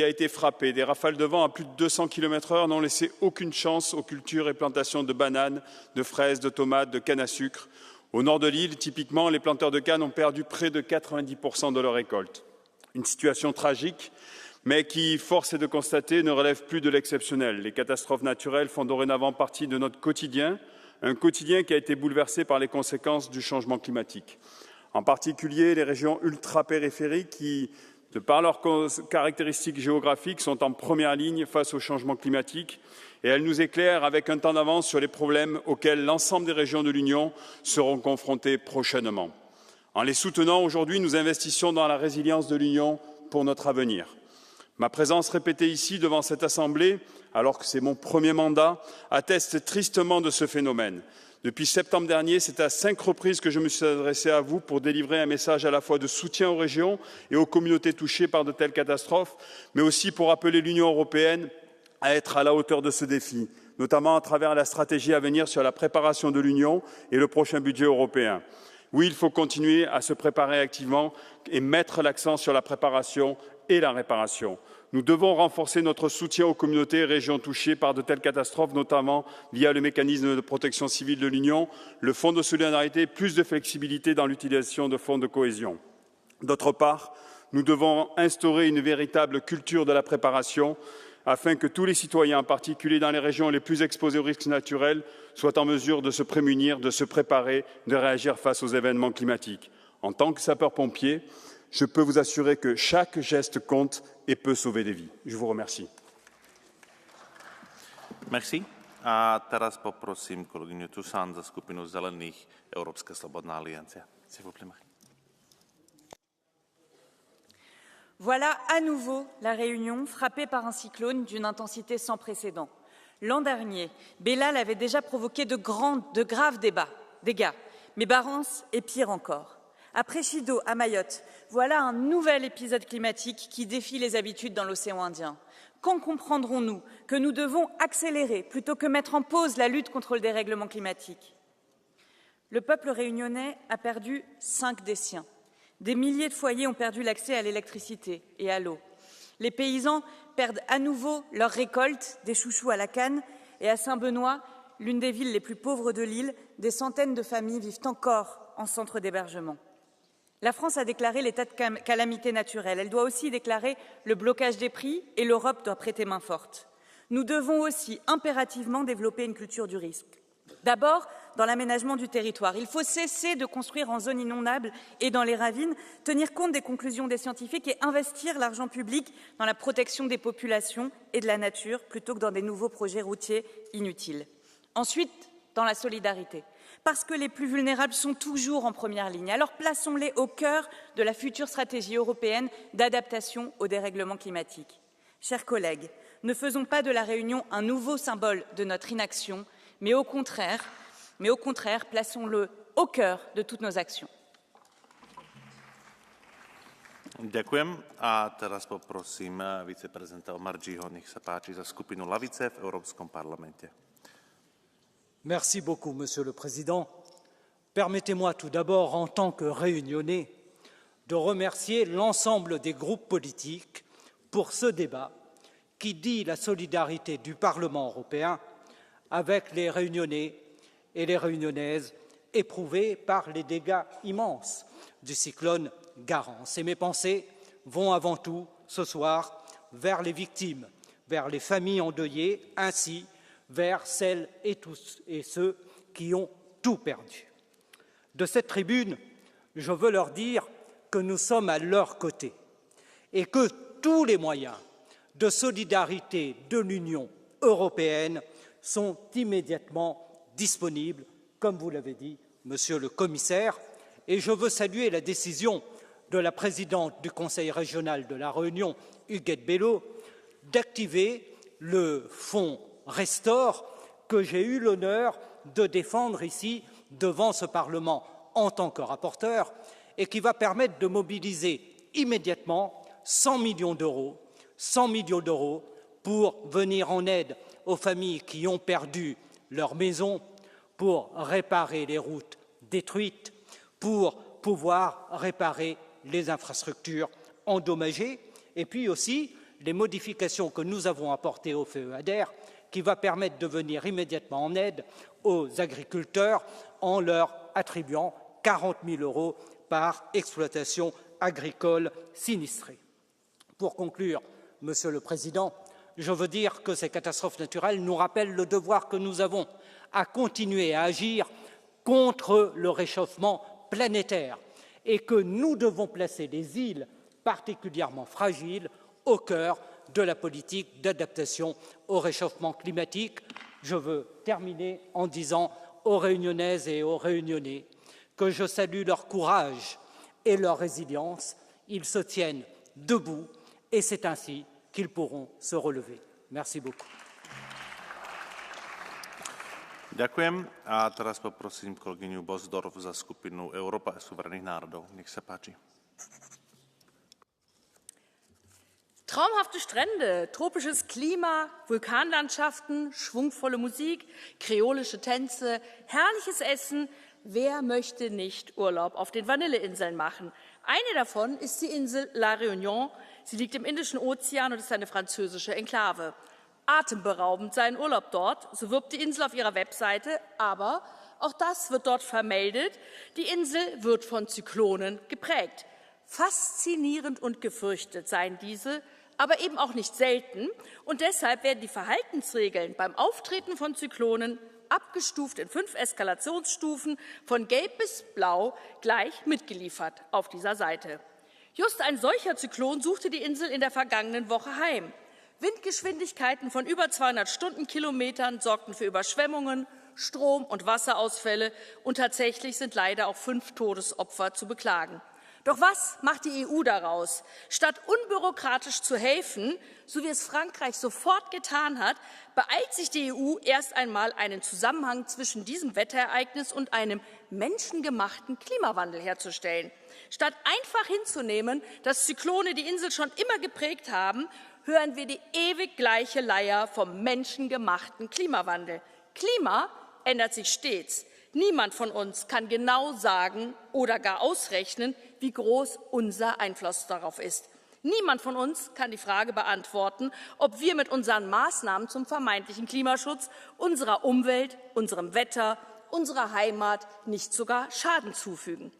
S18: a été frappé. Des rafales de vent à plus de 200 km/h n'ont laissé aucune chance aux cultures et plantations de bananes, de fraises, de tomates, de canne à sucre. Au nord de l'île, typiquement, les planteurs de canne ont perdu près de 90% de leur récolte. Une situation tragique, mais qui, force est de constater, ne relève plus de l'exceptionnel. Les catastrophes naturelles font dorénavant partie de notre quotidien, un quotidien qui a été bouleversé par les conséquences du changement climatique. En particulier, les régions ultra-périphériques qui, de par leurs caractéristiques géographiques, sont en première ligne face au changement climatique et elles nous éclairent avec un temps d'avance sur les problèmes auxquels l'ensemble des régions de l'Union seront confrontées prochainement. En les soutenant aujourd'hui, nous investissons dans la résilience de l'Union pour notre avenir. Ma présence répétée ici devant cette Assemblée, alors que c'est mon premier mandat, atteste tristement de ce phénomène. Depuis septembre dernier, c'est à 5 reprises que je me suis adressé à vous pour délivrer un message à la fois de soutien aux régions et aux communautés touchées par de telles catastrophes, mais aussi pour appeler l'Union européenne à être à la hauteur de ce défi, notamment à travers la stratégie à venir sur la préparation de l'Union et le prochain budget européen. Oui, il faut continuer à se préparer activement et mettre l'accent sur la préparation et la réparation. Nous devons renforcer notre soutien aux communautés et régions touchées par de telles catastrophes, notamment via le mécanisme de protection civile de l'Union, le Fonds de solidarité, plus de flexibilité dans l'utilisation de fonds de cohésion. D'autre part, nous devons instaurer une véritable culture de la préparation afin que tous les citoyens, en particulier dans les régions les plus exposées aux risques naturels, soient en mesure de se prémunir, de se préparer, de réagir face aux événements climatiques. En tant que sapeur-pompier, je peux vous assurer que chaque geste compte et peut sauver des vies. Je vous remercie.
S14: Merci. A teraz poprosím kolegyňu Tusan za skupinu Zelených, Európska slobodná aliancia. S'il vous plaît, Marie.
S19: Voilà à nouveau la Réunion frappée par un cyclone d'une intensité sans précédent. L'an dernier, Bellal avait déjà provoqué de graves dégâts, mais Barents est pire encore. Après Chido à Mayotte, voilà un nouvel épisode climatique qui défie les habitudes dans l'océan Indien. Quand comprendrons-nous que nous devons accélérer plutôt que mettre en pause la lutte contre le dérèglement climatique? Le peuple réunionnais a perdu 5 des siens. Des milliers de foyers ont perdu l'accès à l'électricité et à l'eau. Les paysans perdent à nouveau leur récolte, des chouchous à la canne, et à Saint-Benoît, l'une des villes les plus pauvres de l'île, des centaines de familles vivent encore en centre d'hébergement. La France a déclaré l'état de calamité naturelle. Elle doit aussi déclarer le blocage des prix et l'Europe doit prêter main forte. Nous devons aussi impérativement développer une culture du risque. D'abord, dans l'aménagement du territoire. Il faut cesser de construire en zone inondable et dans les ravines, tenir compte des conclusions des scientifiques et investir l'argent public dans la protection des populations et de la nature plutôt que dans des nouveaux projets routiers inutiles. Ensuite, dans la solidarité. parce que les plus vulnérables sont toujours en première ligne. Alors plaçons-les au cœur de la future stratégie européenne d'adaptation au dérèglement climatique. Chers collègues, ne faisons pas de la Réunion un nouveau symbole de notre inaction, mais au contraire, plaçons-le au cœur de toutes nos actions.
S14: Ďakujem. A teraz poprosím viceprezidenta Omarjeeho, nech sa páči, za skupinu Lavice v Európskom parlamente.
S20: Merci beaucoup, Monsieur le Président. Permettez-moi tout d'abord, en tant que réunionnais, de remercier l'ensemble des groupes politiques pour ce débat qui dit la solidarité du Parlement européen avec les Réunionnais et les Réunionnaises éprouvés par les dégâts immenses du cyclone Garance. Et mes pensées vont avant tout, ce soir, vers les victimes, vers les familles endeuillées, ainsi vers celles et tous et ceux qui ont tout perdu. De cette tribune, je veux leur dire que nous sommes à leur côté et que tous les moyens de solidarité de l'Union européenne sont immédiatement disponibles, comme vous l'avez dit, Monsieur le Commissaire, et je veux saluer la décision de la présidente du Conseil régional de la Réunion, Huguette Bello, d'activer le fonds Restore que j'ai eu l'honneur de défendre ici devant ce Parlement en tant que rapporteur et qui va permettre de mobiliser immédiatement 100 millions d'euros pour venir en aide aux familles qui ont perdu leur maison, pour réparer les routes détruites, pour pouvoir réparer les infrastructures endommagées, et puis aussi les modifications que nous avons apportées au FEADER, qui va permettre de venir immédiatement en aide aux agriculteurs en leur attribuant 40 000 euros par exploitation agricole sinistrée. Pour conclure, Monsieur le Président, je veux dire que ces catastrophes naturelles nous rappellent le devoir que nous avons à continuer à agir contre le réchauffement planétaire et que nous devons placer les îles particulièrement fragiles au cœur de la politique d'adaptation au réchauffement climatique. Je veux terminer en disant aux Réunionnaises et aux Réunionnais que je salue leur courage et leur résilience. Ils se tiennent debout et c'est ainsi qu'ils pourront se relever. Merci beaucoup.
S14: Ďakujem. A teraz poprosím kolegyňu Bosdorf za skupinu Európa suverénnych národov. Nech sa páči.
S21: Traumhafte Strände, tropisches Klima, Vulkanlandschaften, schwungvolle Musik, kreolische Tänze, herrliches Essen. Wer möchte nicht Urlaub auf den Vanilleinseln machen? Eine davon ist die Insel La Réunion. Sie liegt im Indischen Ozean und ist eine französische Enklave. Atemberaubend sei ein Urlaub dort, so wirbt die Insel auf ihrer Webseite, aber auch das wird dort vermeldet. Die Insel wird von Zyklonen geprägt. Faszinierend und gefürchtet seien diese, aber eben auch nicht selten. Und deshalb werden die Verhaltensregeln beim Auftreten von Zyklonen abgestuft in 5 Eskalationsstufen von Gelb bis Blau gleich mitgeliefert auf dieser Seite. Just ein solcher Zyklon suchte die Insel in der vergangenen Woche heim. Windgeschwindigkeiten von über 200 Stundenkilometern sorgten für Überschwemmungen, Strom- und Wasserausfälle und tatsächlich sind leider auch 5 Todesopfer zu beklagen. Doch was macht die EU daraus? Statt unbürokratisch zu helfen, so wie es Frankreich sofort getan hat, beeilt sich die EU erst einmal, einen Zusammenhang zwischen diesem Wetterereignis und einem menschengemachten Klimawandel herzustellen. Statt einfach hinzunehmen, dass Zyklone die Insel schon immer geprägt haben, hören wir die ewig gleiche Leier vom menschengemachten Klimawandel. Klima ändert sich stets. Niemand von uns kann genau sagen oder gar ausrechnen, wie groß unser Einfluss darauf ist. Niemand von uns kann die Frage beantworten, ob wir mit unseren Maßnahmen zum vermeintlichen Klimaschutz unserer Umwelt, unserem Wetter, unserer Heimat nicht sogar Schaden zufügen.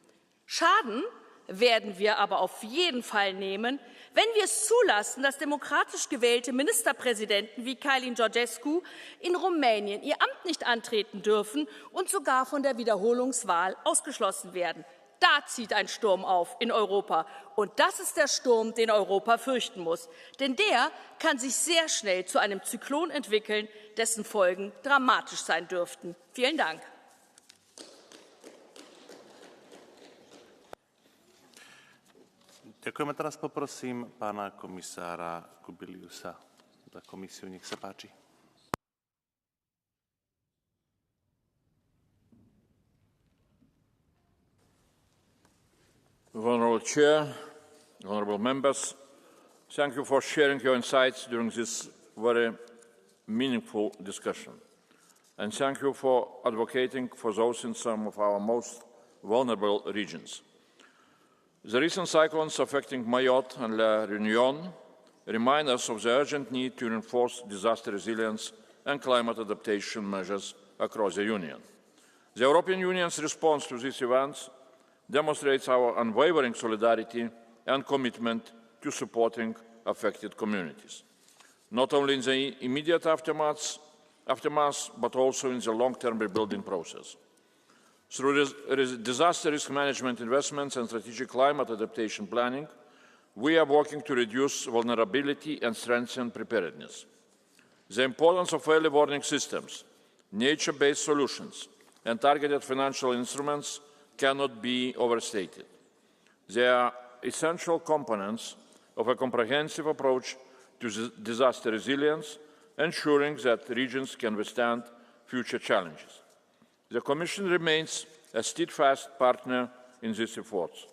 S21: Schaden werden wir aber auf jeden Fall nehmen, wenn wir es zulassen, dass demokratisch gewählte Ministerpräsidenten wie Calin Georgescu in Rumänien ihr Amt nicht antreten dürfen und sogar von der Wiederholungswahl ausgeschlossen werden. Da zieht ein Sturm auf in Europa. Und das ist der Sturm, den Europa fürchten muss. Denn der kann sich sehr schnell zu einem Zyklon entwickeln, dessen Folgen dramatisch sein dürften. Vielen Dank.
S14: Ďakujeme. Teraz poprosím pána komisára Kubiliusa za komisiu. Nech sa páči.
S15: Honourable Chair, honourable members, thank you for sharing your insights during this very meaningful discussion. And thank you for advocating for those in some of our most vulnerable regions. The recent cyclones affecting Mayotte and La Réunion remind us of the urgent need to reinforce disaster resilience and climate adaptation measures across the Union. The European Union's response to these events demonstrates our unwavering solidarity and commitment to supporting affected communities, not only in the immediate aftermath, but also in the long-term rebuilding process. Through disaster risk management investments and strategic climate adaptation planning, we are working to reduce vulnerability and strengthen preparedness. The importance of early warning systems, nature-based solutions, and targeted financial instruments cannot be overstated. They are essential components of a comprehensive approach to disaster resilience, ensuring that regions can withstand future challenges. The Commission remains a steadfast partner in these efforts.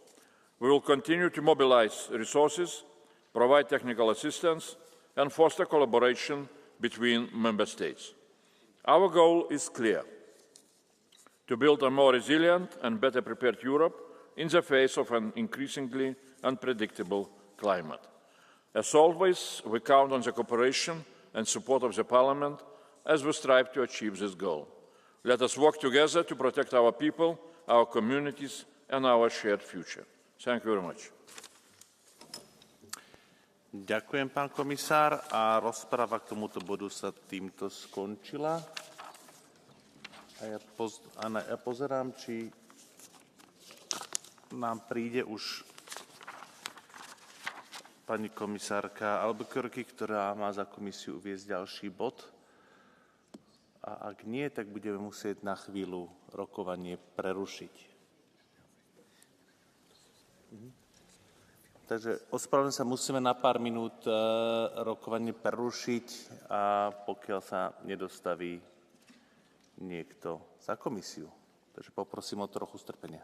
S15: We will continue to mobilise resources, provide technical assistance, and foster collaboration between Member States. Our goal is clear: to build a more resilient and better prepared Europe in the face of an increasingly unpredictable climate. As always, we count on the cooperation and support of the Parliament as we strive to achieve this goal. Let us work together to protect our people, our communities, and our shared future. Thank you very much.
S14: Ďakujem, pán komisár. A rozprava k tomuto bodu sa týmto skončila. A ja pozerám, či nám príde už pani komisárka Albuquerque, ktorá má za komisiu uviesť ďalší bod. A ak nie, tak budeme musieť na chvíľu rokovanie prerušiť. Takže ospravedlňujem sa, musíme na pár minút rokovanie prerušiť, a pokiaľ sa nedostaví niekto za komisiu. Takže poprosím o trochu strpenia.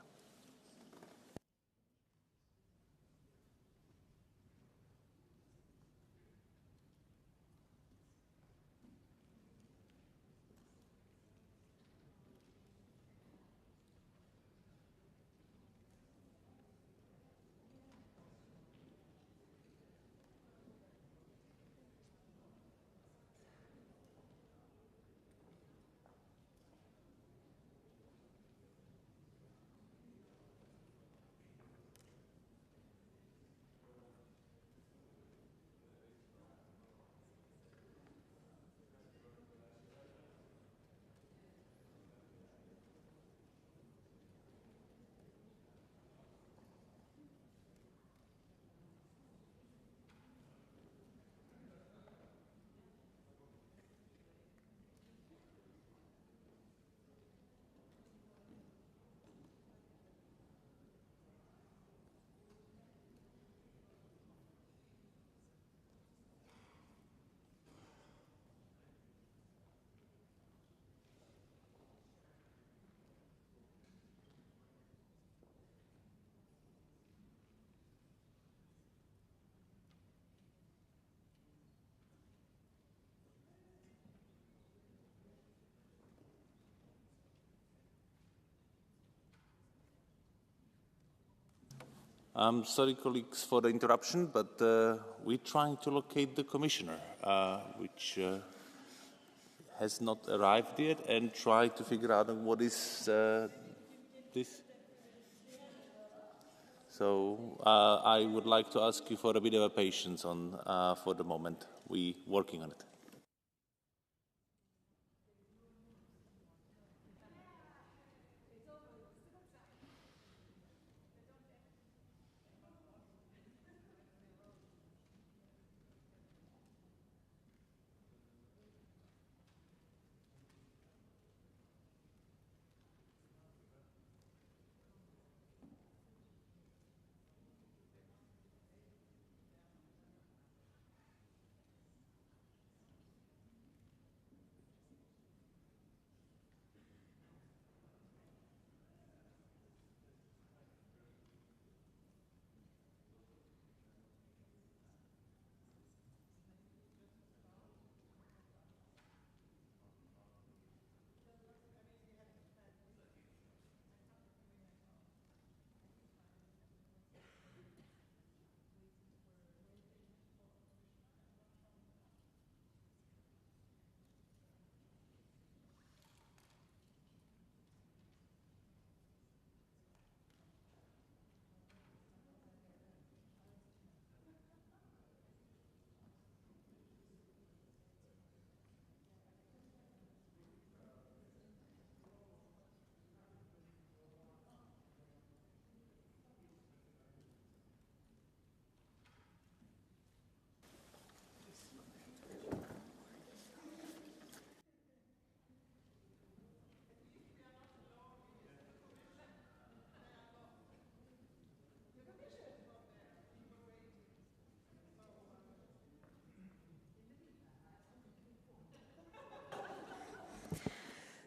S14: I'm sorry, colleagues, for the interruption, but we're trying to locate the commissioner, which has not arrived yet, and try to figure out what is this. So I would like to ask you for a bit of a patience for the moment. We're working on it.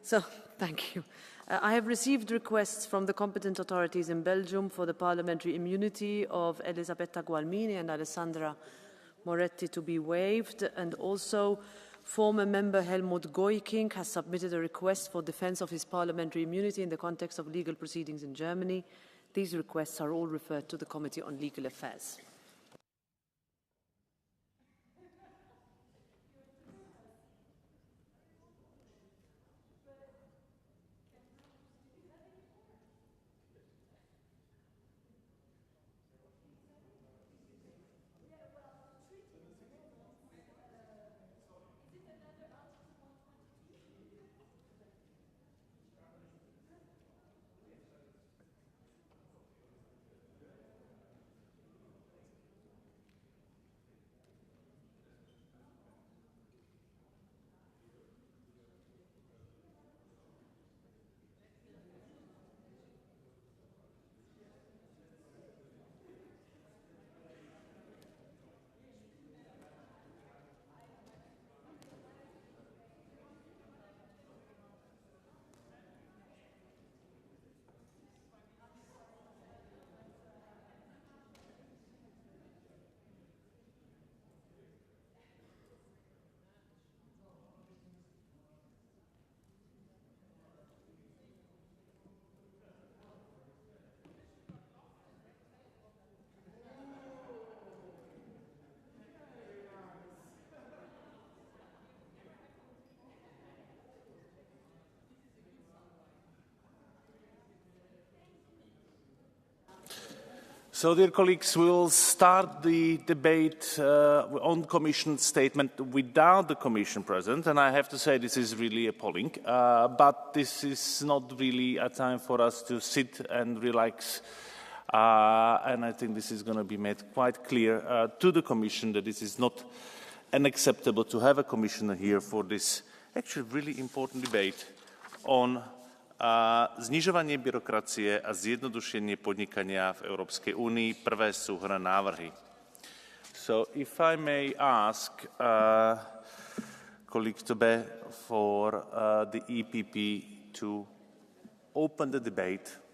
S2: So, thank you. I have received requests from the competent authorities in Belgium for the parliamentary immunity of Elisabetta Gualmini and Alessandra Moretti to be waived, and also former member Helmut Goiking has submitted a request for defense of his parliamentary immunity in the context of legal proceedings in Germany. These requests are all referred to the Committee on Legal Affairs.
S14: So, dear colleagues, we will start the debate on the Commission statement without the Commission present, and I have to say this is really appalling, but this is not really a time for us to sit and relax, and I think this is going to be made quite clear to the Commission that this is not unacceptable to have a Commissioner here for this actually really important debate on znižovanie byrokracie a zjednodušenie podnikania v Európskej únii, prvé súhrnné návrhy. So, if I may ask colleague Tobe for the EPP to open the debate.